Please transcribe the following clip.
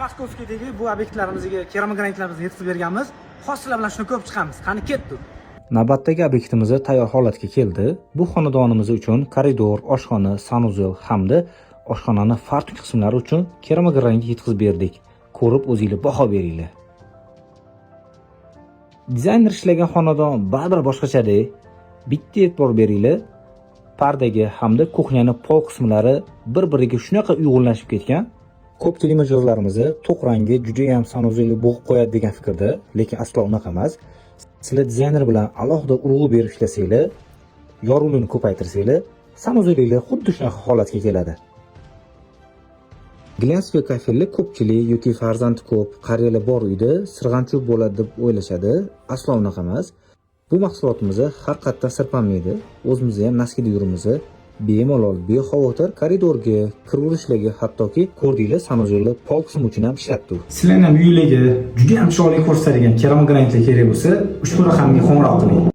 Moskovskiydagi bu obyektlarimizga keramogranitlarimizni yetkazib berganmiz. Hosillar bilan shuni ko'p chiqamiz. Qani ketdik. Navbatdagi obyektimiz tayyor holatga keldi. Bu xonadonimiz uchun koridor, oshxona, sanuzel hamda oshxonaning farqli qismlari uchun keramogranit yetkazib berdik. Ko'rib o'zingizlar baho beringlar. Dizayner ishlagan xonadon baribir boshqachada. Bitta e'tibor beringlar. Pardaga hamda kuxnyaning pol qismlari bir-biriga shunaqa uyg'unlashib ketgan. Ko'pchilik mijozlarimiz to'q rangi juda ham sanuzelli bo'g'ib qo'yadi degan fikrda, lekin aslo unaqa emas. Sizlar dizayner bilan alohida urg'u berib ishlasanglar, yorug'likni ko'paytirsanglar, sanuzelliklar xuddi shunaqa holatga keladi. Glyansli kafellar ko'pchilik yoki farzandi ko'p, qariyalar bor uyda sirg'anchoq bo'ladi deb o'ylashadi. Aslo unaqa emas. Bu mahsulotimiz har qayerdan sirpanmaydi. O'zimiz ham naskida yurimiz. Bemalol, bexavotir koridorga, kiraverishlarga, hattoki ko'rdinglar sanuzelli pol qismi uchun ham ishlatdik. Sizlarning ham uylarga juda ham chiroyli ko'rsatadigan keramogranitlar kerak bo'lsa, ushbu raqamga qo'ng'iroq qiling.